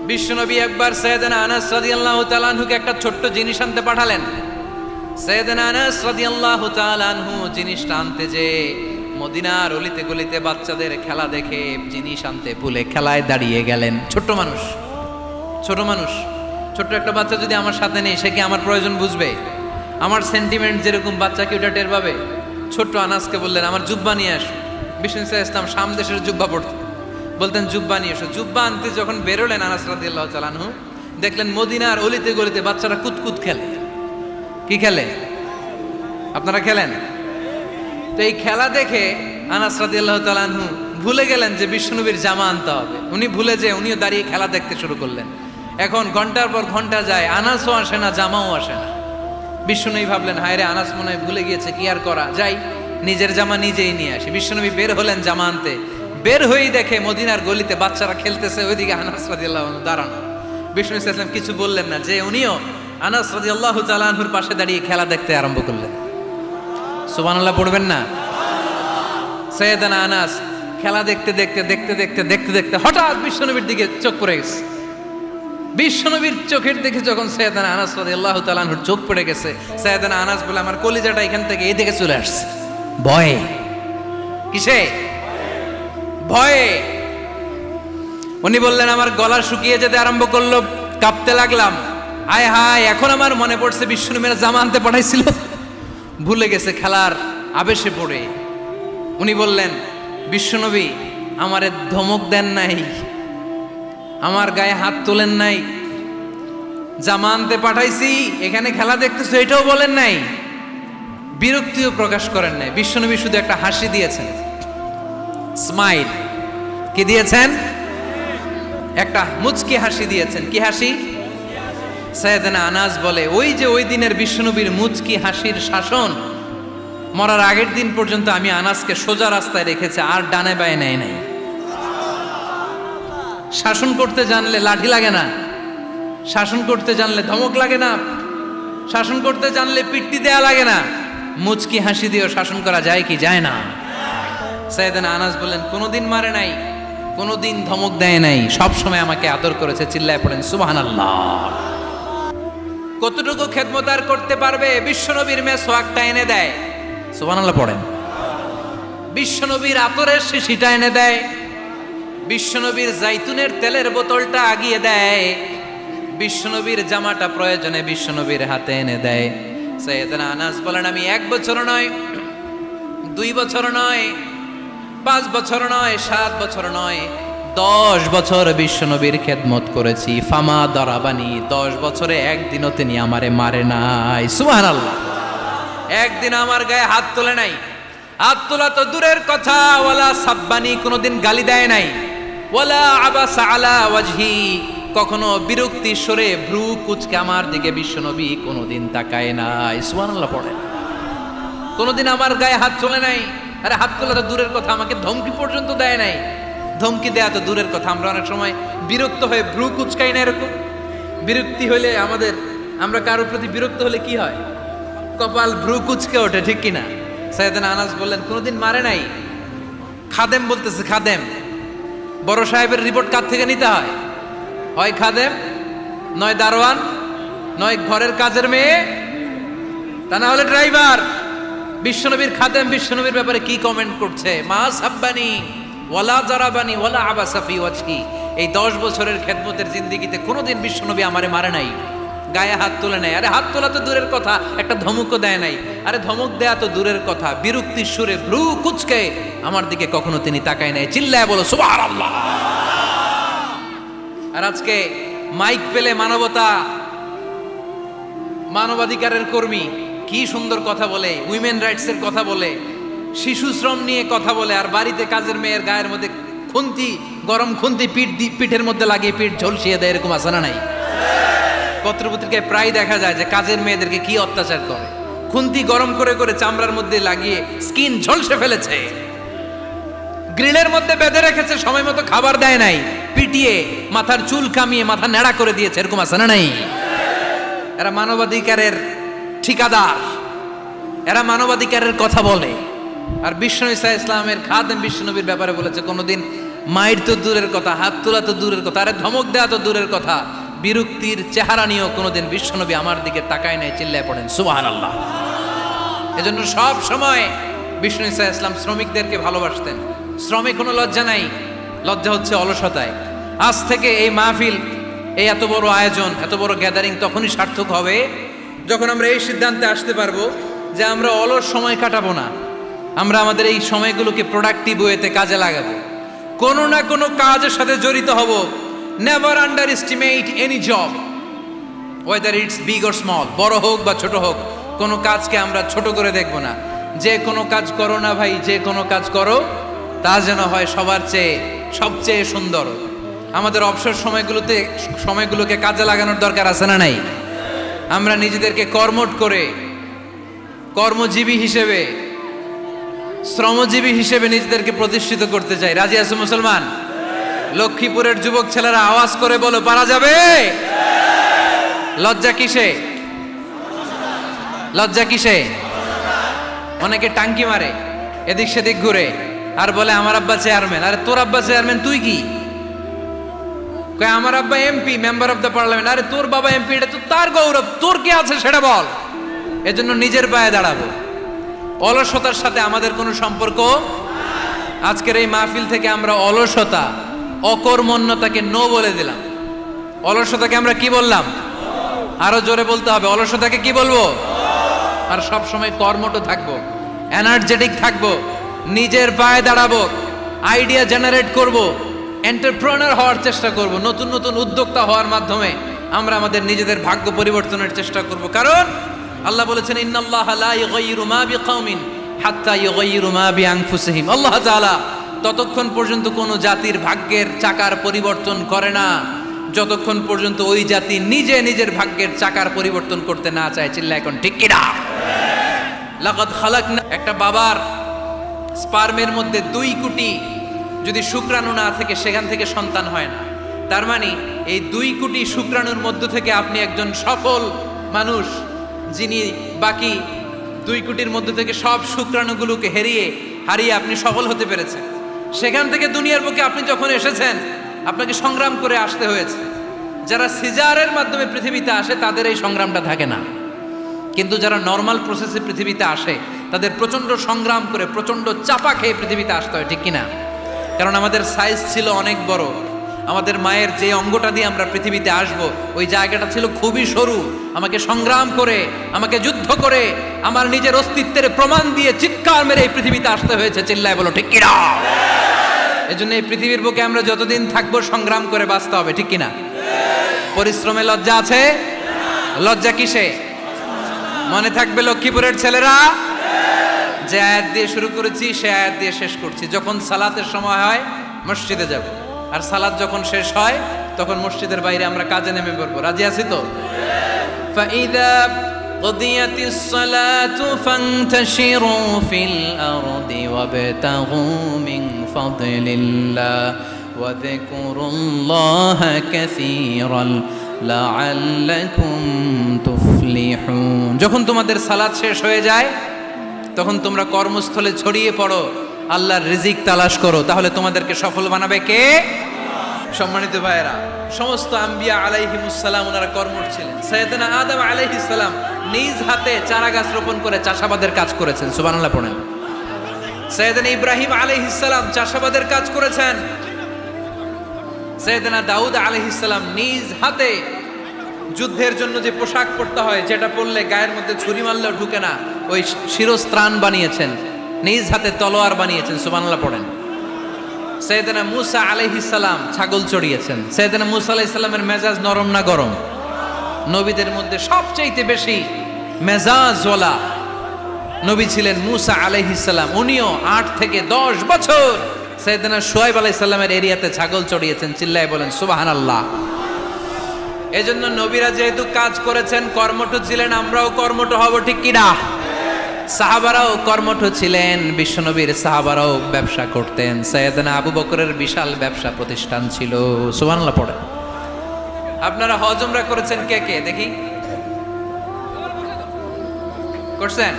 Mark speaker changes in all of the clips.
Speaker 1: বিশ্বনবী একবার সাইয়েদনা আনাস রাদিয়াল্লাহু তাআলা আনহুকে একটা ছোট্ট জিনিস আনতে পাঠালেন। সাইয়েদনা আনাস রাদিয়াল্লাহু তাআলা আনহু জিনিসটা আনতে যে মদিনার অলিতে গলিতে বাচ্চাদের খেলা দেখে জিনিস আনতে ভুলে খেলায় দাঁড়িয়ে গেলেন। ছোট মানুষ, ছোট্ট একটা বাচ্চা যদি আমার সাথে নেই, সে কি আমার প্রয়োজন বুঝবে? আমার সেন্টিমেন্ট যেরকম বাচ্চা কি ওটা টের পাবে? ছোট্ট আনাসকে বললেন আমার জুব্বা নিয়ে আসো। বিষ্ণু ইসলাম শাম দেশের জুব্বা পড়তেন, বলতেন জুব্বা নিয়ে এসো। জুব্বা আনতে যখন বেরোলেন আনাস রাদিয়াল্লাহু তাআলা আনহু, দেখলেন মদিনার অলিতে গলিতে বাচ্চারা কুতকুত খেলে। কি খেলে? আপনারা খেলেন তো? এই খেলা দেখে আনাস রাদিয়াল্লাহু তাআলা আনহু ভুলে গেলেন যে বিশ্বনবীর জামা আনতে হবে। উনি ভুলে যে উনিও দাঁড়িয়ে খেলা দেখতে শুরু করলেন। এখন ঘন্টার পর ঘন্টা যায়, আনাসও আসে না, জামাও আসে না। বিশ্বনবী ভাবলেন হায় রে, আনাস মনে হয় ভুলে গিয়েছে, কি আর করা যাই, নিজের জামা নিজেই নিয়ে আসি। বিশ্বনবী বের হলেন জামা আনতে। বের হয়েই দেখে মদিনার গলিতে বাচ্চারা খেলতেছে, ওইদিকে আনাস রাদিয়াল্লাহু আনহু দাঁড়ানো। বিষ্ণু ইসলাম কিছু বললেন না, যে উনিও আনাস রাদিয়াল্লাহু তাআলা আনহুর পাশে দাঁড়িয়ে খেলা দেখতে আরম্ভ করলেন। সুবহানাল্লাহ পড়বেন না? সাইয়েদনা আনাস খেলা দেখতে হঠাৎ বিশ্বনবীর দিকে চোখ পড়ে গেছে। বিশ্বনবীর চোখের দিকে যখন সাইয়েদনা আনাস রাদিয়াল্লাহু তাআলা আনহুর চোখ পড়ে গেছে, সাইয়েদনা আনাস বলে আমার কলিজাটা এখান থেকে এই দিকে চলে আসছে ভয়ে। কিসে? ভয়ে। উনি বললেন আমার গলা শুকিয়ে যেতে আরম্ভ করলো, কাঁপতে লাগলাম। আয় হায়, এখন আমার মনে পড়ছে বিশ্বনবীর জামা আনতে পাঠাইছিল, ভুলে গেছে খেলার আবেশে পড়ে। উনি বললেন বিশ্বনবী আমারে ধমক দেন নাই, আমার গায়ে হাত তোলেন নাই, জামা আনতে পাঠাইছি এখানে খেলা দেখতেছো এটাও বলেন নাই, বিরক্তিও প্রকাশ করেন নাই। বিশ্বনবী শুধু একটা হাসি দিয়েছেন, স্মাইল। কি দিয়েছেন? একটা মুচকি হাসি দিয়েছেন। কি হাসি? সাইয়েদনা আনাস বলে ওই যে ওই দিনের বিশ্বনবীর মুচকি হাসির শাসন মরার আগের দিন পর্যন্ত আমি আনাসকে সোজা রাস্তায় রেখেছে, আর ডানে বায়ে নেয় নাই। শাসন করতে জানলে লাঠি লাগে না, শাসন করতে জানলে ধমক লাগে না, শাসন করতে জানলে পিট্টি দেয়া লাগে না। মুচকি হাসি দিয়েও শাসন করা যায় কি যায় না? সাইয়েদনা আনাস বলেন কোনোদিন মারে নাই, কোনোদিন ধমক দেয় নাই, সব সময় আমাকে আদর করেছে। চিল্লায় পড়েন সুবহানাল্লাহ। কতটুকু খেদমত আর করতে পারবে? বিশ্বনবীর মেসওয়াকটা এনে দেয়, সুবহানাল্লাহ পড়েন। বিশ্বনবীর আতরের শিশিটা এনে দেয়, বিশ্বনবীর জাইতুনের তেলের বোতলটা আগিয়ে দেয়, বিশ্বনবীর জামাটা প্রয়োজনে বিশ্বনবীর হাতে এনে দেয়। সাইয়েদনা আনাস বলেন আমি 1 বছর নয়, 2 বছর নয়, 5 বছর নয়, 7 বছর নয়, 10 বছর বিশ্বনবীর খেদমত করেছি। ফামা দারাবানি, 10 বছরে একদিনও তিনি আমারে মারে নাই। সুবহানাল্লাহ। একদিন আমার গায়ে হাত তোলে নাই, হাত তোলা তো দূরের কথা, ওয়ালা সাব্বানি, কোনোদিন গালি দেয় নাই, ওয়ালা আবাসা আলা ওয়াজহি, কখনো বিরক্তি স্বরে ভ্রু কুচকে আমার দিকে বিশ্বনবী কোনোদিন তাকায় নাই। সুবহানাল্লাহ পড়েন। কোনোদিন আমার গায়ে হাত তোলে নাই। আরে হাত তোলা তো দূরের কথা, আমাকে ধমকি পর্যন্ত দেয় নাই। ধমকি দেয়া তো দূরের কথা, আমরা অনেক সময় বিরক্ত হয়ে ভ্রু কুচকাই না। এরকম বিরক্তি হলে আমরা কারোর প্রতি বিরক্ত হলে কি হয়? কপাল ভ্রু কুচকে ওঠে, ঠিক কিনা? সাইয়েদনা আনাস বললেন কোনোদিন মারে নাই। খাদেম বলতেছে, খাদেম, বড় সাহেবের রিপোর্ট কার থেকে নিতে হয়? হয় খাদেম, নয় দারোয়ান, নয় ঘরের কাজের মেয়ে, তা না হলে ড্রাইভার। বিশ্বনবীর খাদেম বিশ্বনবীর ব্যাপারে কি কমেন্ট করছে? মা সাব্বানি ওয়ালা জারাবানি ওয়ালা আবাসা ফি ওয়াজহি। এই 10 বছরের খেদমতের জিন্দেগিতে কোনোদিন বিশ্বনবী আমারে মারে নাই, গায়ে হাত তোলে নাই। আরে হাত তোলা তো দূরের কথা, একটা ধমকও দেয় নাই। আরে ধমক দেয়া তো দূরের কথা, বিরক্তির সুরে ভ্রু কুচকে আমার দিকে কখনো তিনি তাকায় নাই। চিল্লায় বলো সুবহানাল্লাহ। আর আজকে মাইক পেলে মানবতা, মানবাধিকারের কর্মী কি সুন্দর কথা বলে, উইমেন রাইটস এর কথা বলে, শিশু শ্রম নিয়ে কথা বলে, আর বাড়িতে কাজের মেয়ের গায়ের মধ্যে খুন্তি, গরম খুন্তি পিঠের মধ্যে লাগিয়ে পিঠ ঝলসিয়ে দেয়। এরকম আছে না নাই? পত্রপত্রিকায় প্রায় দেখা যায় যে কাজের মেয়েদেরকে কি অত্যাচার করে। খুন্তি গরম করে করে চামড়ার মধ্যে লাগিয়ে স্কিন ঝলসে ফেলেছে, গ্রিলের মধ্যে বেঁধে রেখেছে, সময় মতো খাবার দেয় নাই, পিটিয়ে মাথার চুল কামিয়ে মাথা নেড়া করে দিয়েছে। এরকম আছে না নাই? এরা মানবাধিকারের ঠিকাদার, এরা মানবাধিকারের কথা বলে। আর বিশ্বনবী সাল্লাল্লাহু আলাইহি ওয়াসাল্লামের খাদেম বিশ্বনবীর ব্যাপারে বলেছে কোনোদিন মায়ের তো দূরের কথা, হাত তোলা তো দূরের কথা, আরে ধমক দেওয়া তো দূরের কথা, বিরক্তির চেহারা নিয়েও কোনোদিন বিশ্বনবী আমার দিকে তাকায় নাই, চিল্লায় পড়েন সুবহানাল্লাহ। এজন্য সব সময় বিষ্ণু ঈসা ইসলাম শ্রমিকদেরকে ভালোবাসতেন। শ্রমে কোনো লজ্জা নাই, লজ্জা হচ্ছে অলসতায়। আজ থেকে এই মাহফিল, এই এত বড় আয়োজন, এত বড় গ্যাদারিং তখনই সার্থক হবে যখন আমরা এই সিদ্ধান্তে আসতে পারবো যে আমরা অলস সময় কাটাবো না, আমরা আমাদের এই সময়গুলোকে প্রোডাক্টিভ ওয়েতে কাজে লাগাবো, কোনো না কোনো কাজের সাথে জড়িত হব। Never underestimate any job, whether it's big or small, বড় হোক বা ছোট হোক, কোনো কাজকে আমরা ছোট করে দেখব না। যে কোনো কাজ করো না ভাই, যে কোনো কাজ করো তা যেন হয় সবার চেয়ে সবচেয়ে সুন্দর। আমাদের অবসর সময়গুলোকে কাজে লাগানোর দরকার আছে না নাই? আমরা নিজেদেরকে কর্মঠ করে, কর্মজীবী হিসেবে, শ্রমজীবী হিসেবে নিজেদেরকে প্রতিষ্ঠিত করতে চাই। রাজি আছো মুসলমান? লক্ষ্মীপুরের যুবক ছেলেরা আওয়াজ করে বলো, পারা যাবে? লজ্জা কিসে? লজ্জা কিসে? অনেকে টাঙ্কি মারে, এদিক সেদিক ঘুরে, আর বলে আমার আব্বা চেয়ারম্যান। আরে তোর আব্বা চেয়ারম্যান, তুই কি? কয় আমার আব্বা MP, member of the parliament. আরে তোর বাবা এমপি, এটা তো তার গৌরব, তোর কি আছে সেটা বল। এজন্য নিজের পায়ে দাঁড়াবো। অলসতার সাথে আমাদের কোনো সম্পর্ক। আজকের এই মাহফিল থেকে আমরা অলসতা, অকর্মণ্যতাকে নো বলে দিলাম। অলসতাকে আমরা কি বললাম? আরো জোরে বলতে হবে, অলসতাকে কি বলবো? আর সব সময় কর্মঠ থাকবো, এনার্জেটিক থাকবো, নিজের পায়ে দাঁড়াবো, আইডিয়া জেনারেট করব, এন্টারপ্রেনার হওয়ার চেষ্টা করব, নতুন নতুন উদ্যোক্তা হওয়ার মাধ্যমে আমরা আমাদের নিজেদের ভাগ্য পরিবর্তনের চেষ্টা করব। কারণ আল্লাহ বলেছেন, ইন্নাল্লাহা লা ইউগাইয়িরু মা বিকাউমিন হাত্তা ইউগাইয়িরু মা বিআনফুসিহিম। আল্লাহ তাআলা ততক্ষণ পর্যন্ত কোনো জাতির ভাগ্যের চাকার পরিবর্তন করে না যতক্ষণ পর্যন্ত ওই জাতি নিজে নিজের ভাগ্যের চাকার পরিবর্তন করতে না চায়। চিল্লা এখন ঠিক কিনা? লাকাদ খালাকনা, একটা বাবার স্পার্মের মধ্যে 2 কোটি যদি শুক্রাণু না থেকে সেখান থেকে সন্তান হয় না। তার মানে এই 2 কোটি শুক্রাণুর মধ্য থেকে আপনি একজন সফল মানুষ, যিনি বাকি 2 কোটির মধ্য থেকে সব শুক্রাণুগুলোকে হারিয়ে আপনি সফল হতে পেরেছেন। সেখান থেকে দুনিয়ার বুকে আপনি যখন এসেছেন, আপনাকে সংগ্রাম করে আসতে হয়েছে। যারা সিজারের মাধ্যমে পৃথিবীতে আসে তাদের এই সংগ্রামটা থাকে না, কিন্তু যারা নর্মাল প্রসেসে পৃথিবীতে আসে তাদের প্রচণ্ড সংগ্রাম করে, প্রচণ্ড চাপা খেয়ে পৃথিবীতে আসতে হয়, ঠিক কিনা? কারণ আমাদের সাইজ ছিল অনেক বড়, আমাদের মায়ের যে অঙ্গটা দিয়ে আমরা পৃথিবীতে আসব ওই জায়গাটা ছিল খুবই সরু। আমাকে সংগ্রাম করে, আমাকে যুদ্ধ করে, আমার নিজের অস্তিত্বের প্রমাণ দিয়ে চিৎকার মেরে এই পৃথিবীতে আসতে হয়েছে। চিল্লায় বলো ঠিক কিনা? এজন্য এই পৃথিবীর বুকে আমরা যতদিন থাকবো সংগ্রাম করে বাঁচতে হবে, ঠিক কিনা? পরিশ্রমে লজ্জা আছে? লজ্জা কিসে? মনে থাকবে লক্ষ্মীপুরের ছেলেরা, যে আয়াত দিয়ে শুরু করেছি সে আয়াত দিয়ে শেষ করছি। যখন সালাতের সময় হয় মসজিদে যাব, আর সালাত যখন শেষ হয় তখন মসজিদের বাইরে আমরা কাজে নেমে পড়বো। রাজি আছি তো? ফাইদা কুদিয়াতিস সালাতু ফান্তাশিরু ফিল আরদি ওয়াবতাগু মিন ফাদলিল্লাহ ওয়া যিকুরুল্লাহা কাসীরান লাআল্লাকুম তুফলিহুন। যখন তোমাদের সালাত শেষ হয়ে যায় তখন তোমরা কর্মস্থলে ছড়িয়ে পড়ো, আল্লাহর রিজিক তালাশ করো, তাহলে তোমাদেরকে সফল বানাবে কে? সম্মানিত ভাইয়েরা, সমস্ত আম্বিয়া আলাইহিমুস সালাম ওনারা কর্মঠ ছিলেন। সাইয়েদনা আদম আলাইহিস সালাম নিজ হাতে চারা গাছ রোপণ করে চাষাবাদের কাজ করেছেন, সুবহানাল্লাহ পড়েন। সাইয়েদনা ইব্রাহিম আলাইহিস সালাম চাষাবাদের কাজ করেছেন। সাইয়েদনা দাউদ আলাইহিস সালাম নিজ হাতে যুদ্ধের জন্য যে পোশাক পরতে হয়, যেটা পরলে গায়ের মধ্যে ছুরি মারলেও ঢুকে না, ওই শিরস্ত্রাণ বানিয়েছেন, নিজ হাতে তলোয়ার বানিয়েছেন, সুবহানাল্লাহ পড়েন। সাইয়েদনা মুসা আলাইহিস সালাম ছাগল চড়িয়েছেন। সাইয়েদনা মুসা আলাইহিস সালামের মেজাজ নরম না গরম? নবীদের মধ্যে সবচাইতে বেশি মেজাজওয়ালা নবী ছিলেন মুসা আলাইহিস সালাম। উনিও 8 থেকে 10 বছর সাইয়েদনা শুআয়ব আলাইহিস সালামের এরিয়াতে ছাগল চড়িয়েছেন। চিল্লায় বলেন সুবহানাল্লাহ। এজন্য নবীরা যেহেতু কাজ করেছেন, কর্মঠ ছিলেন, আমরাও কর্মঠ হব, ঠিক কিনা? সাহাবারাও কর্মঠ ছিলেন, বিশ্বনবীর সাহাবারাও ব্যবসা করতেন। সাইয়েদনা আবু বকরের বিশাল ব্যবসা প্রতিষ্ঠান ছিল, সুবহানাল্লাহ পড়েন। আপনারা হজ উমরা করেছেন কে কে দেখি? করছেন?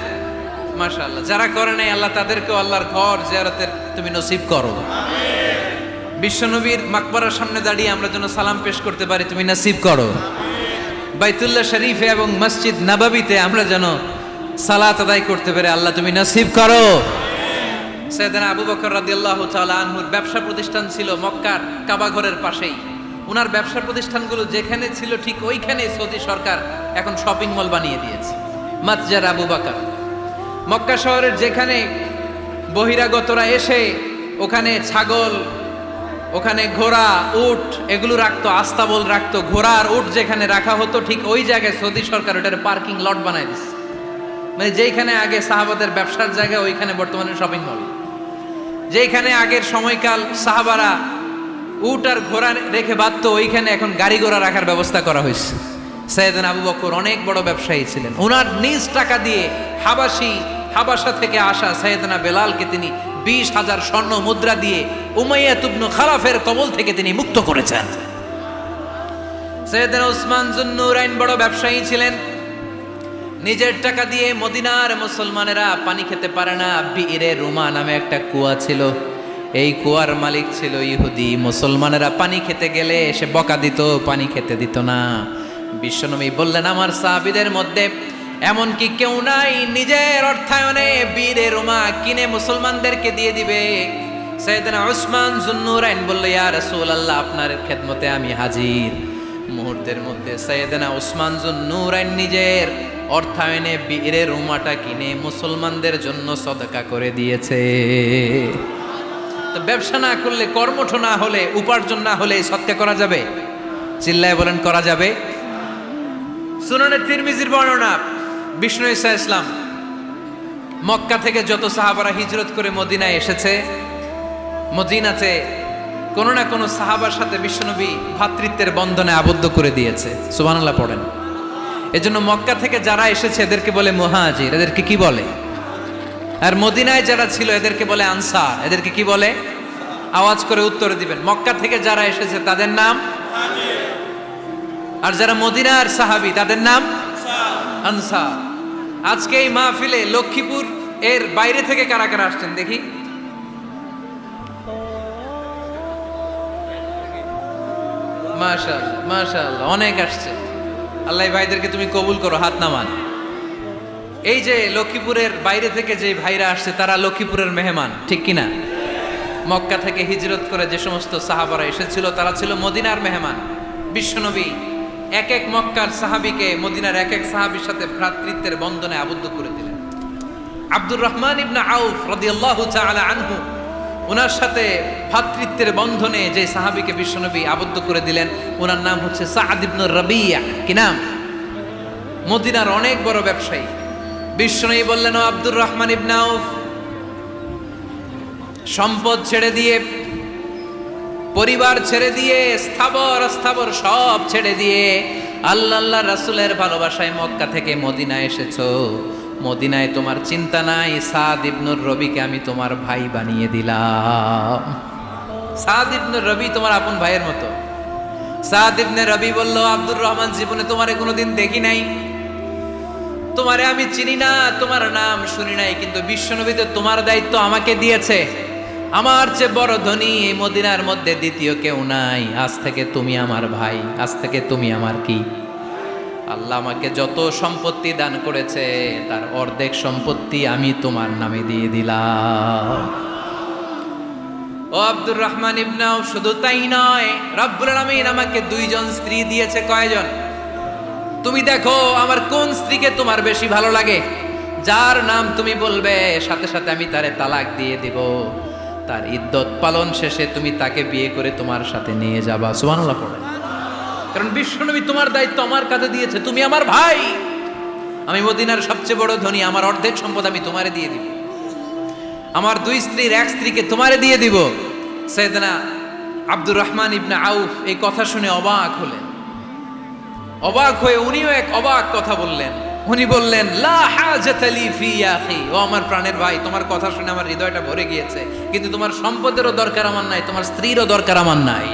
Speaker 1: মাশাআল্লাহ। যারা করে নাই আল্লাহ তাদেরকেও আল্লাহর ঘর জিয়ারতের তুমি নসিব করো। বিশ্বনবীর মাকবারার সামনে দাঁড়িয়ে আমরা যেন সালাম পেশ করতে পারি, তুমি নসিব করো। বাইতুল্লাহ শরীফে এবং মসজিদ নববীতে আমরা যেন সালাত আদায় করতে পারি, আল্লাহ তুমি নসিব করো। সাইয়েদনা আবু বকর রাদিয়াল্লাহু তাআলা আনহুর ব্যবসা প্রতিষ্ঠান ছিল মক্কার কাবা ঘরের পাশেই। ওনার ব্যবসা প্রতিষ্ঠানগুলো যেখানে ছিল ঠিক ওইখানে সৌদি সরকার এখন শপিং মল বানিয়ে দিয়েছে, মাতজার আবু বকর। মক্কা শহরের যেখানে বহিরাগতরা এসে ওখানে ছাগল, ওখানে ঘোড়া, উট এগুলো রাখতো, আস্তাবল রাখতো, ঘোড়া আর উট যেখানে রাখা হতো ঠিক ওই জায়গায় সৌদি সরকার ওটার পার্কিং লট বানায় দিচ্ছে। মানে যেখানে আগে সাহাবাদের ব্যবসার জায়গা ওইখানে বর্তমানে শপিং মল। যেখানে আগের সময়কাল সাহাবারা উট আর ঘোড়া রেখে বাঁধতো ওইখানে এখন গাড়ি ঘোড়া রাখার ব্যবস্থা করা হয়েছে। সাইয়েদনা আবু বকর অনেক বড় ব্যবসায়ী ছিলেন। ওনার নিজ টাকা দিয়ে হাবাসা থেকে আসা সাইয়েদনা বেলালকে তিনি 20,000 স্বর্ণ মুদ্রা দিয়ে উমাইয়া ইবনে খালাফের কবল থেকে তিনি মুক্ত করেছেন। সাইয়েদনা উসমান যুন্নুরাইন বড় ব্যবসায়ী ছিলেন। নিজের টাকা দিয়ে মদিনার মুসলমানেরা পানি খেতে পারে না, বিইরে রুমা নামে একটা কুয়া ছিল, এই কুয়ার মালিক ছিল ইহুদি। মুসলমানেরা পানি খেতে গেলে সে বকা দিত, পানি খেতে দিত না। বিশ্বনবী বললেন, আমার সাহাবীদের মধ্যে এমন কি কেউ নাই নিজের অর্থায়নে বীরে রুমা কিনে মুসলমানদেরকে দিয়ে দিবে? সাইয়েদনা উসমান যুন্নুরাইন বলল, ইয়া রাসূলুল্লাহ, আপনার খেদমতে আমি হাজির। মুহূর্তের মধ্যে সাইয়েদনা উসমান যুন্নুরাইন নিজের অর্থায়নে বীরে রুমাটা কিনে মুসলমানদের জন্য সদকা করে দিয়েছে। তো ব্যবসা না করলে, কর্মঠ না হলে, উপার্জন না হলে এই সদকা করা যাবে? চিল্লায় বলেন, করা যাবে? সুনানে তিরমিজির বর্ণনা, বিষ্ণু ঈসা ইসলাম মক্কা থেকে যত সাহাবারা হিজরত করে মদিনায় এসেছে, মদিনাতে কোনো না কোনো সাহাবার সাথে বিশ্বনবী ভ্রাতৃত্বের বন্ধনে আবদ্ধ করে দিয়েছে। সুবহানাল্লাহ পড়েন। এজন্য মক্কা থেকে যারা এসেছে এদেরকে বলে মুহাজির, এদেরকে কি বলে? আর মদিনায় যারা ছিল এদেরকে বলে আনসার, এদেরকে কি বলে? আওয়াজ করে উত্তর দিবেন। মক্কা থেকে যারা এসেছে তাদের নাম, আর যারা মদিনার সাহাবী তাদের নাম আনসার। আজকে এই মাহফিলে লক্ষ্মীপুর এর বাইরে থেকে কারা কারা আসছেন দেখি? মাশাআল্লাহ, মাশাআল্লাহ, অনেক আসছে। আল্লাহ ভাইদেরকে তুমি কবুল করো, হাত নামান। এই যে লক্ষ্মীপুরের বাইরে থেকে যে ভাইরা আসছে তারা লক্ষ্মীপুরের মেহমান, ঠিক কিনা? মক্কা থেকে হিজরত করে যে সমস্ত সাহাবারা এসেছিল তারা ছিল মদিনার মেহমান। বিশ্বনবী এক এক মক্কার সাহাবীকে মদিনার এক এক সাহাবীর সাথে ভ্রাতৃত্বের বন্ধনে আবদ্ধ করে দিলেন। আব্দুর রহমান ইবনে আউফ রাদিয়াল্লাহু তাআলা আনহু, ওনার সাথে ভ্রাতৃত্বের বন্ধনে যে সাহাবীকে বিশ্বনবী আবদ্ধ করে দিলেন ওনার নাম হচ্ছে সাদ ইবনে রাবিয়া। কি নাম? মদিনার অনেক বড় ব্যবসায়ী। বিশ্বনবী বললেন, ও আব্দুর রহমান ইবনে আউফ, সম্পদ ছেড়ে দিয়ে, পরিবার ছেড়ে দিয়ে, স্থাবর অস্থাবর সব ছেড়ে দিয়ে আল্লাহ রাসূলের ভালোবাসায় মক্কা থেকে মদিনায় এসেছো। মদিনায় তোমার চিন্তা নাই, সাদ ইবনুর রবিকে আমি তোমার ভাই বানিয়ে দিলাম। সাদ ইবনুর রবি তোমার আপন ভাইয়ের মতো। সাদ ইবনে রবি বলল, আব্দুর রহমান, জীবনে তোমারে কোনোদিন দেখি নাই, তোমারে আমি চিনি না, তোমার নাম শুনি নাই, কিন্তু বিশ্বনবীতে তোমার দায়িত্ব আমাকে দিয়েছে। আমার চেয়ে বড় ধনী এই মদিনার মধ্যে দ্বিতীয় কেউ নাই। আজ থেকে তুমি আমার ভাই, আজ থেকে তুমি আমার কি? আল্লাহ আমাকে যত সম্পত্তি দান করেছে তার অর্ধেক সম্পত্তি আমি তোমার নামে দিয়ে দিলাম। ও আব্দুর রহমান ইবনে আউফ, শুধু তাই নয়, রব্বুল আলামিন আমাকে 2 জন স্ত্রী দিয়েছে। কয়জন? তুমি দেখো আমার কোন স্ত্রীকে তোমার বেশি ভালো লাগে, যার নাম তুমি বলবে সাথে সাথে আমি তারে তালাক দিয়ে দিব। তার ইদ্যত পালন শেষে তুমি তাকে বিয়ে করে তোমার সাথে নিয়ে যাবা। সুবহানাল্লাহ পড়ে। কারণ বিশ্বনবী তোমার দায়িত্ব আমার কাছে দিয়েছে, তুমি আমার ভাই, আমি মদিনার সবচেয়ে বড় ধনী, আমার অর্ধেক সম্পদ আমি তোমারে দিয়ে দিব, আমার 2 স্ত্রীর 1 স্ত্রীকে তোমারে দিয়ে দিব। সাইয়েদনা আব্দুর রহমান ইবনে আউফ এই কথা শুনে অবাক হলেন। অবাক হয়ে উনিও এক অবাক কথা বললেন। উনি বললেন, লা হাজাতা লি ফি ইয়া আখি, ও আমার প্রাণের ভাই, তোমার কথা শুনে আমার হৃদয়টা ভরে গিয়েছে, কিন্তু তোমার সম্পদেরও দরকার আমার নাই, তোমার স্ত্রীরও দরকার আমার নাই।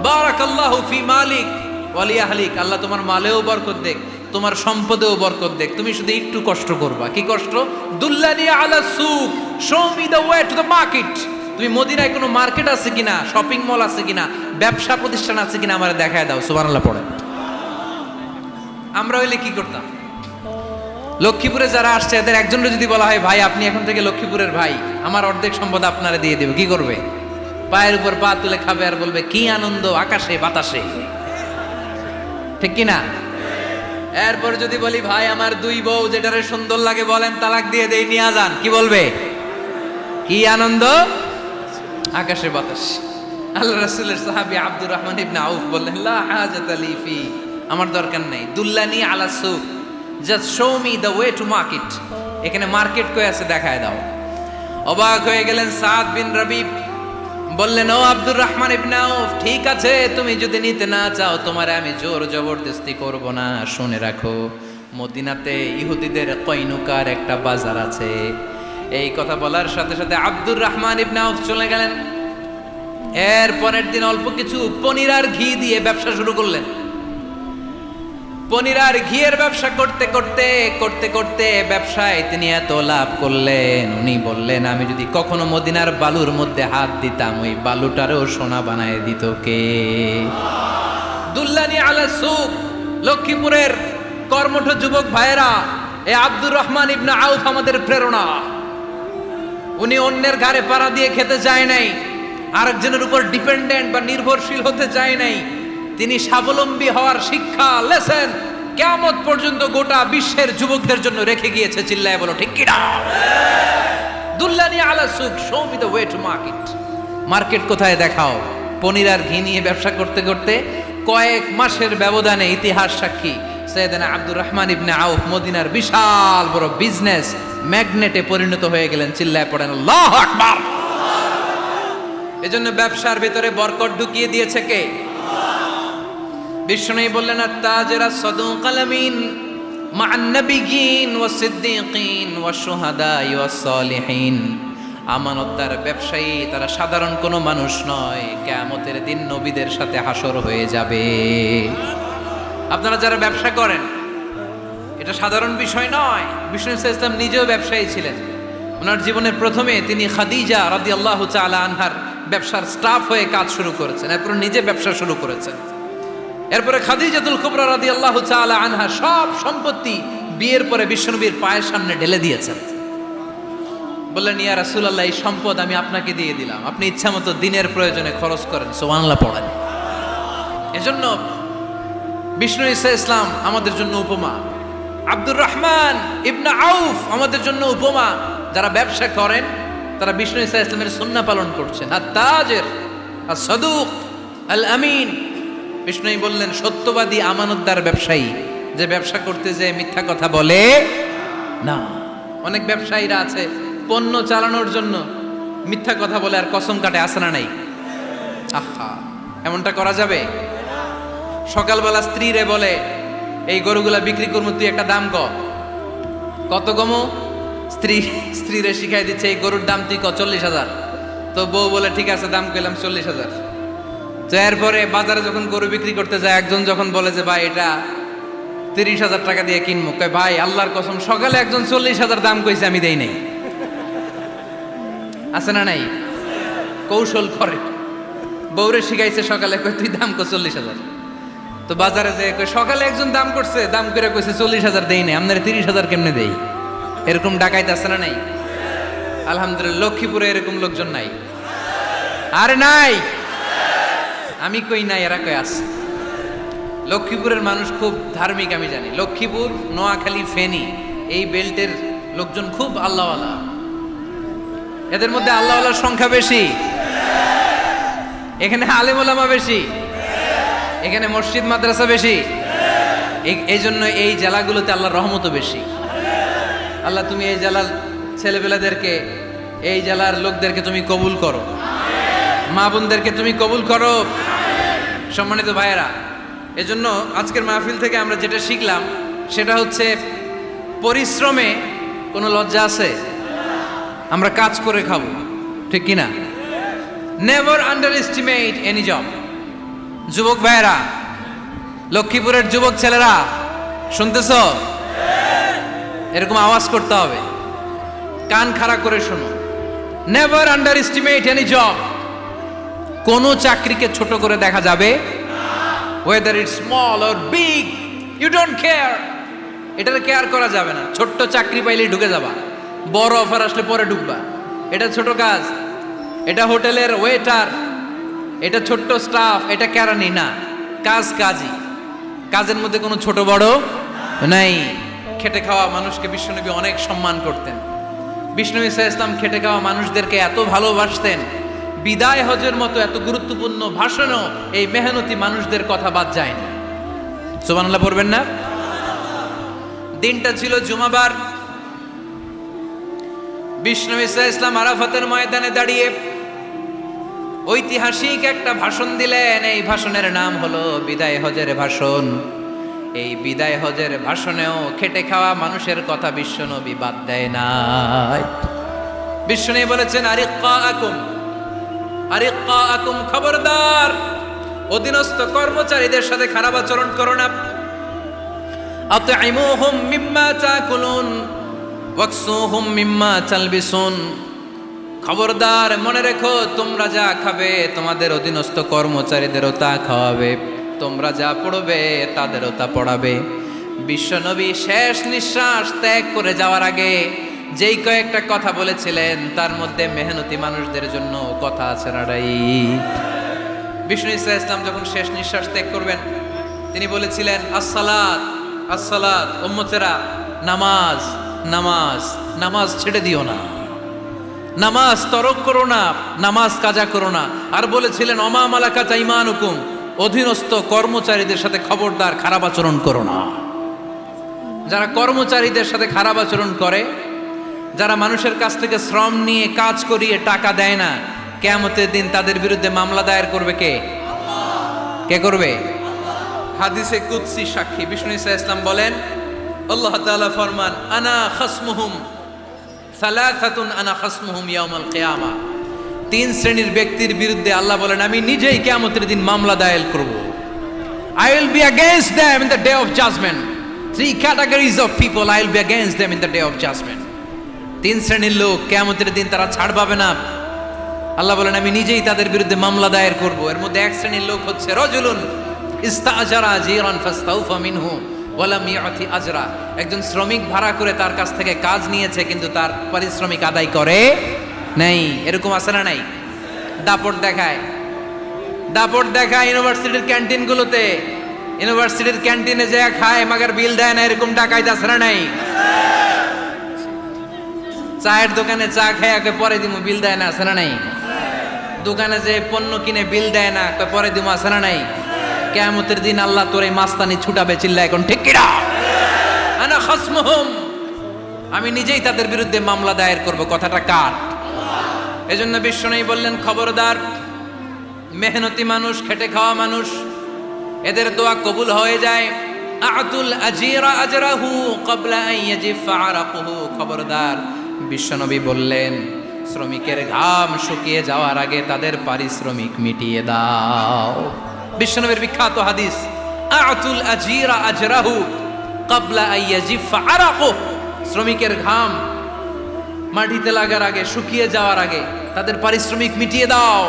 Speaker 1: বারাকাল্লাহু ফি মালিক ওয়া লি আহলিক, আল্লাহ তোমার মালেও বরকত দেখ, তোমার সম্পদেও বরকত দেখ। তুমি শুধু একটু কষ্ট করবা। কি কষ্ট? দুল্লানি আলা সুক, show me the way to the market. তুমি মদিনায় কোনো মার্কেট আছে কিনা, শপিং মল আছে কিনা, ব্যবসা প্রতিষ্ঠান আছে কিনা আমার দেখায় দাও। সুবহানাল্লাহ পড়ে। আমরা হইলে কি করতাম? লক্ষ্মীপুরে যারা আসছে এদের একজনের যদি বলা হয় ভাই আপনি এখন থেকে লক্ষ্মীপুরের ভাই, আমার অর্ধেক সম্পদ আপনারে দিয়ে দেবে, কি করবে? পায়ের উপর পা তুলে খাবে আর বলবে কি আনন্দ আকাশে বাতাসে, ঠিক কিনা? এরপর যদি বলি ভাই আমার দুই বউ যেটারে সুন্দর লাগে বলেন তালাক দিয়ে দেই, নিয়ে যান, কি বলবে? কি আনন্দ আকাশে বাতাস। আল্লাহ রাসূলের সাহাবী আব্দুর রহমান ইবনে আউফ বললেন লা হাজাতা লি ফি, আমার দরকার নেই, দুল্লানি আলা সুক, just show me the way to market, এখানে মার্কেট কই আছে দেখায় দাও। অবাক হয়ে গেলেন সাদ বিন রবিব, বললেন ও আব্দুর রহমান ইবনে আউফ, ঠিক আছে তুমি যদি নিতে না চাও তোমারে আমি জোর জবরদস্তি করব না, শুনে রাখো মদিনাতে ইহুদিদের কয়নুকার একটা বাজার আছে। এই কথা বলার সাথে সাথে আব্দুর রহমান ইবনে আউফ চলে গেলেন। এর পরের দিন অল্প কিছু পনির আর ঘি দিয়ে ব্যবসা শুরু করলেন। পনির আর ঘিয়ের ব্যবসা করতে করতে করতে করতে ব্যবসায় তিনি এত লাভ করলেন, উনি বললেন আমি যদি কখনো মদিনার বালুর মধ্যে হাত দিতাম ওই বালুটারও সোনা বানায় দিত কে? দুল্লানি আলা সুক, লক্ষ্মীপুরের কর্মঠ যুবক ভাইয়েরা, এ আব্দুর রহমান ইবনে আউফ আমাদের প্রেরণা। উনি অন্যের ঘাড়ে পাড়া দিয়ে খেতে চায় নাই, আরেকজনের উপর ডিপেন্ডেন্ট বা নির্ভরশীল হতে চায় নাই। তিনি স্বাবলম্বী হওয়ার শিক্ষা লেসেন কিয়ামত পর্যন্ত গোটা বিশ্বের যুবকদের জন্য রেখে গিয়েছে। চিল্লায় বলো ঠিক কিনা? দুল্লানি আলা সুক, show me the way to market. Market কোথায় দেখাও। পনির আর ঘি নিয়ে ব্যবসা করতে করতে কয়েক মাসের ব্যবধানে ইতিহাস সাক্ষী সাইয়েদনা আব্দুর রহমান ইবনে আউফ মদিনার বিশাল বড় বিজনেস ম্যাগনেটে পরিণত হয়ে গেলেন। চিল্লায় পড়েন আল্লাহু আকবার। এজন্য ব্যবসার ভিতরে বরকত ঢুকিয়ে দিয়েছে কে? বিষ্ণু বললেন আত-তাজিরা সাদুকাল আমিন মা'আন নাবিয়্যিন ওয়াস সিদ্দীকিন ওয়াস শুহাদা ওয়াস সালিহিন। আমানতদার ব্যবসায়ী তারা সাধারণ কোনো মানুষ নয়, কিয়ামতের দিন নবীদের সাথে হাসর হয়ে যাবে। আপনারা যারা ব্যবসা করেন এটা সাধারণ বিষয় নয়। বিষ্ণু সাল্লাল্লাহু আলাইহি ওয়াসাল্লাম নিজেও ব্যবসায়ী ছিলেন। ওনার জীবনের প্রথমে তিনি খাদিজা রাদিয়াল্লাহু তাআলা আনহার ব্যবসার স্টাফ হয়ে কাজ শুরু করেছেন, এরপর নিজে ব্যবসা শুরু করেছেন। এরপরে খাদিজাতুল কুবরা রাদিয়াল্লাহু তাআলা আনহা সব সম্পত্তি বিয়ের পরে বিশ্বনবীর পায়ের সামনে ঢেলে দিয়েছেন। বললেন ইয়া রাসূলুল্লাহ এই সম্পদ আমি আপনাকে দিয়ে দিলাম, আপনি ইচ্ছামতো দিনের প্রয়োজনে খরচ করেন। সুবহানাল্লাহ পড়েন। এজন্য বিষ্ণু ঈসা ইসলাম আমাদের জন্য উপমা, আব্দুর রহমান ইবনে আউফ আমাদের জন্য উপমা। যারা ব্যবসা করেন তারা বিষ্ণু ঈসা ইসলামের সুন্নাহ পালন করছেন। আত-তাজির আস-সাদুক আল-আমিন, বিষ্ণুই বললেন সত্যবাদী আমানতদার ব্যবসায়ী, যে ব্যবসা করতে যে মিথ্যা কথা বলে না। অনেক ব্যবসায়ীরা আছে পণ্য চালানোর জন্য মিথ্যা কথা বলে আর কসম কাটে, আছে না নাই? আহা, এমনটা করা যাবে? সকালবেলা স্ত্রীরে বলে এই গরুগুলা বিক্রি করবো, তুই একটা দাম কত কমো? স্ত্রীরে শিখাই দিচ্ছে এই গরুর দাম তুই 40,000। তো বউ বলে ঠিক আছে দাম কইলাম 40,000। তো এরপরে বাজারে যখন গরু বিক্রি করতে যায় একজন যখন বলে যে ভাই এটা 30,000 টাকা দিয়ে কিনবো, কয় ভাই আল্লাহর কসম সকালে একজন 40,000 দাম কইছে আমি দেই নাই। আছে না নাই? কৌশল করে বউরে শিখাইছে সকালে, কয় তুই দাম কর 40,000। তো বাজারে যে সকালে একজন দাম করছে, দাম করে কইছে 40,000 দেই নাই, আপনারা 30,000 কেমনে দেই? এরকম ডাকাইতে আছে না নাই? আলহামদুলিল্লাহ লক্ষ্মীপুরে এরকম লোকজন নাই। আরে নাই, আমি কই নাই, এরা কই আছে। লক্ষ্মীপুরের মানুষ খুব ধার্মিক আমি জানি। লক্ষ্মীপুর, নোয়াখালী, ফেনী এই বেল্টের লোকজন খুব আল্লাহওয়ালা। এদের মধ্যে আল্লাহওয়ালার সংখ্যা বেশি, এখানে আলেম ওলামা বেশি, এখানে মসজিদ মাদ্রাসা বেশি। এই জন্য এই জেলাগুলোতে আল্লাহর রহমতও বেশি। আল্লাহ তুমি এই জেলার ছেলেপেলাদেরকে, এই জেলার লোকদেরকে তুমি কবুল করো, মা বোনদেরকে তুমি কবুল করো। সম্মানিত ভাইয়েরা, এজন্য আজকের মাহফিল থেকে আমরা যেটা শিখলাম সেটা হচ্ছে পরিশ্রমে কোনো লজ্জা আছে? আমরা কাজ করে খাবো, ঠিক কিনা? Never underestimate any job. যুবক ভাইয়েরা, লক্ষ্মীপুরের যুবক ছেলেরা শুনতেছ? এরকম আওয়াজ করতে হবে, কান খাড়া করে শোনো। Never underestimate any job. কোন চাকরিকে ছোট করে দেখা যাবে, whether it's small or big, you don't care, এটাতে কেয়ার করা যাবে না। ছোট্ট চাকরি পাইলেই ঢুকে যাবা, বড় অফার আসলে পরে ঢুকবা। এটা ছোট কাজ, এটা হোটেলের ওয়েটার, এটা ছোট্ট স্টাফ, এটা কেরানি না, কাজ কাজই। কাজের মধ্যে কোনো ছোট বড় নাই। খেটে খাওয়া মানুষকে বিশ্বনবী অনেক সম্মান করতেন। বিষ্ণু ঈসা ইসলাম খেটে খাওয়া মানুষদেরকে এত ভালোবাসতেন, বিদায় হজের মতো এত গুরুত্বপূর্ণ ভাষণও এই মেহনতি মানুষদের কথা বাদ যায়নি। সুবহানাল্লাহ পড়বেন না? দিনটা ছিল জুমাবার। বিষ্ণু ঈসা ইসলাম আরাফাতের ময়দানে দাঁড়িয়ে ঐতিহাসিক একটা ভাষণ দিলেন। এই ভাষণের নাম হলো বিদায় হজের ভাষণ। এই বিদায় হজের ভাষণেও খেটে খাওয়া মানুষের কথা বিশ্বনবী বাদ দেয় নাই। বিশ্বনবী বলেছেন, আরিক্কাকুম আরিক্কাকুম, খবরদার অধীনস্থ কর্মচারীদের সাথে খারাপ আচরণ করো না। আতঈমুহুম মিম্মা তাকুলুন ওয়াকসুহুম মিম্মা তালবিসুন, খবরদার মনে রেখো তোমরা যা খাবে তোমাদের অধীনস্থ কর্মচারীদেরও তা খাওয়াবে, তোমরা যা পড়বে তাদেরও তা পড়াবে। বিশ্বনবী শেষ নিঃশ্বাস ত্যাগ করে যাওয়ার আগে যেই কয়েকটা কথা বলেছিলেন তার মধ্যে মেহনতি মানুষদের জন্য কথা আছে না নাই? বিষ্ণু ঈসা ইসলাম যখন শেষ নিঃশ্বাস ত্যাগ করবেন তিনি বলেছিলেন, আসসালাত আসসালাত, উম্মতেরা নামাজ নামাজ নামাজ ছেড়ে দিও না, নামাজ তরক করো না, নামাজ কাজা করো না। আর বলেছিলেন, অমা মালাকাত আইমানুকুম, অধীনস্থ কর্মচারীদের সাথে খবরদার খারাপ আচরণ করো না। যারা কর্মচারীদের সাথে খারাপ আচরণ করে, যারা মানুষের কাছ থেকে শ্রম নিয়ে কাজ করিয়ে টাকা দেয় না, কিয়ামতের দিন তাদের বিরুদ্ধে মামলা দায়ের করবে কে? কে করবে? হাদিসে কুদসি সাক্ষী বিষ্ণু ঈসা ইসলাম বলেন, আল্লাহ তাআলা ফরমান, আনা খাসমুহুম সালাসাতুন আনা খাসমুহুম ইয়াউমাল কিয়ামা। তিন শ্রেণীর ব্যক্তির বিরুদ্ধে আল্লাহ বলেন আমি নিজেই কিয়ামতের দিন মামলা দায়ের করব। I will be against them in the day of judgment. Three categories of people I will be against them in the day of judgment. তিন শ্রেণীর লোক কিয়ামতের দিন তারা ছাড় পাবে না। আল্লাহ বলেন আমি নিজেই তাদের বিরুদ্ধে মামলা দায়ের করব। এর মধ্যে এক শ্রেণীর লোক হচ্ছে রাজুলুন ইস্তাআজারা জিরান ফাস্তাউফা মিনহু ওয়া লাম ইয়াতি আজরা, একজন শ্রমিক ভাড়া করে তার কাছ থেকে কাজ নিয়েছে কিন্তু তার পারিশ্রমিক আদায় করে নাই। এরকম আছে না নাই? দাপট দেখায়, দাপট দেখায় ইউনিভার্সিটির ক্যান্টিনগুলোতে, ইউনিভার্সিটির ক্যান্টিনে যায় খায় মাগার বিল দেয় না, এরকম ডাকাইত আছে না নাই? চায়ের দোকানে চা খায় পরে দিমু বিল দেয় না, আছে না নাই? দোকানে যে পণ্য কিনে বিল দেয় না, পরে দিমু, আছে না নাই? কিয়ামতের দিন আল্লাহ তোর এই মাস্তানি ছুটাবে, চিল্লা এখন ঠিক কিনা? আনা খাসমুহুম, আমি নিজেই তাদের বিরুদ্ধে মামলা দায়ের করব। কথাটা কার? এজন্য বিশ্বনবী বললেন, খবরদার মেহনতি মানুষ, খেটে খাওয়া মানুষ, এদের দোয়া কবুল হয়ে যায়। আতুল আজিরা আজরাহু ক্বাবলা আন ইয়াজিফা আরাকুহু, খবরদার বিশ্বনবী বললেন শ্রমিকের ঘাম শুকিয়ে যাওয়ার আগে তাদের পারিশ্রমিক মিটিয়ে দাও। বিশ্বনবীর বিখ্যাত হাদিস, আতুল আজিরা আজরাহু ক্বাবলা আন ইয়াজিফা আরাকুহু, শ্রমিকের ঘাম মাটিতে লাগার আগে, শুকিয়ে যাওয়ার আগে তাদের পারিশ্রমিক মিটিয়ে দাও।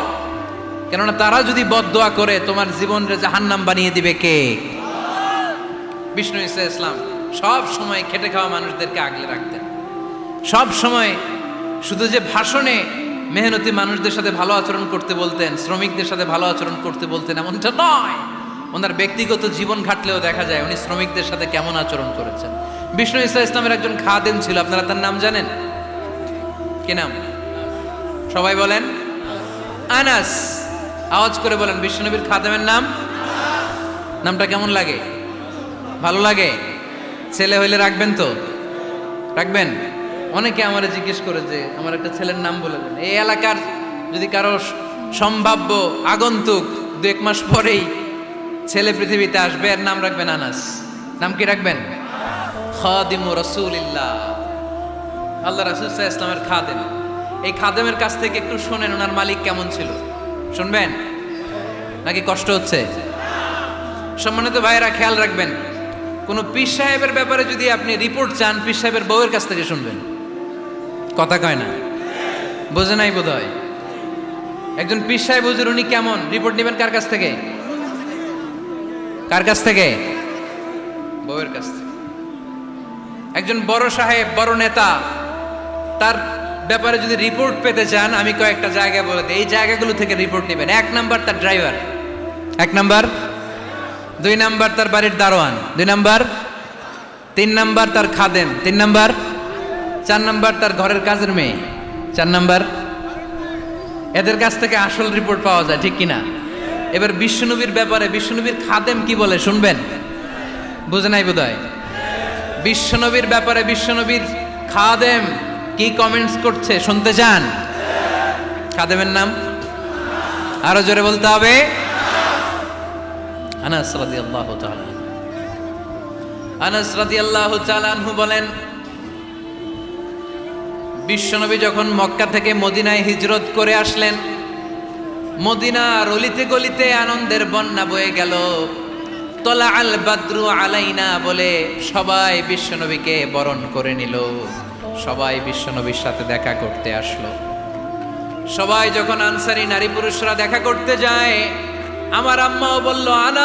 Speaker 1: কেননা তারা যদি বদদোয়া করে তোমার জীবনকে জাহান্নাম বানিয়ে দিবে কে? বিষ্ণু ঈসা ইসলাম সব সময় খেটে খাওয়া মানুষদেরকে আগলে রাখতেন। সব সময় শুধু যে ভাষণে মেহনতি মানুষদের সাথে ভালো আচরণ করতে বলতেন, শ্রমিকদের সাথে ভালো আচরণ করতে বলতেন এমনটা নয়, ওনার ব্যক্তিগত জীবন ঘাটলেও দেখা যায় উনি শ্রমিকদের সাথে কেমন আচরণ করেছেন। বিষ্ণু ঈসা ইসলামের একজন খাদেম ছিল, আপনারা তার নাম জানেন? কি নাম? সবাই বলেন আনাস। আওয়াজ করে বলেন বিশ্বনবীর খাদেমের নাম। নামটা কেমন লাগে? ভালো লাগে? ছেলে হইলে রাখবেন তো? রাখবেন? অনেকে আমারে জিজ্ঞেস করে যে আমার একটা ছেলের নাম বলে দেন। এই এলাকার যদি কারো সম্ভাব্য আগন্তুক 2-1 মাস পরেই ছেলে পৃথিবীতে আসবে, এর নাম রাখবেন আনাস। নাম কি রাখবেন? খাদিমু রাসূলিল্লাহ, আল্লাহ রাসূল সাল্লাল্লাহু আলাইহি ওয়াসাল্লামের খাদেম। এই খাদেমের কাছ থেকে একটু শুনেন ওনার মালিক কেমন ছিল। শুনবেন নাকি কষ্ট হচ্ছে? সম্মানিত ভাইয়েরা খেয়াল রাখবেন, কোন পীর সাহেবের ব্যাপারে যদি আপনি রিপোর্ট চান, পীর সাহেবের বউয়ের কাছ থেকে শুনবেন। কথা কয় না? বোঝে নাই বোধ হয়। একজন পীর সাহেব হুজুর, উনি কেমন, রিপোর্ট নেবেন কার কাছ থেকে? কার কাছ থেকে? বউয়ের কাছ থেকে। একজন বড় সাহেব, বড় নেতা, তার ব্যাপারে যদি রিপোর্ট পেতে চান, আমি কয়েকটা জায়গা বলে দিই, এই জায়গাগুলো থেকে রিপোর্ট নেবেন। 1 নাম্বার তার ড্রাইভার, 1 নাম্বার। 2 নাম্বার তার বাড়ির দারোয়ান, 2 নাম্বার। 3 নাম্বার তার খাদেম, 3 নাম্বার। 4 নাম্বার তার ঘরের কাজের মেয়ে, 4 নাম্বার। এদের কাছ থেকে আসল রিপোর্ট পাওয়া যায়, ঠিক কিনা? এবার বিশ্বনবীর ব্যাপারে বিশ্বনবীর খাদেম কি বলে শুনবেন? বুঝে নাই বোধহয়। বিশ্বনবীর ব্যাপারে বিশ্বনবীর খাদেম কি কমেন্টস করছে শুনতে চান? খাদেমের নাম আরো জোরে বলতে হবে। আনাস রাদিয়াল্লাহু তাআলা, আনাস রাদিয়াল্লাহু তাআলা আনহু বলেন, বিশ্বনবী যখন মক্কা থেকে মদিনায় হিজরত করে আসলেন, মদিনার অলিতে গলিতে আনন্দের বন্যা বয়ে গেল। তলা আল বাদরু আলাইনা বলে সবাই বিশ্বনবীকে বরণ করে নিল, সবাই বিশ্বনবীর সাথে দেখা করতে আসলো। সবাই যখন আনসারী নারী পুরুষরা দেখা করতে যায়, আমার আম্মাও বলল, আনা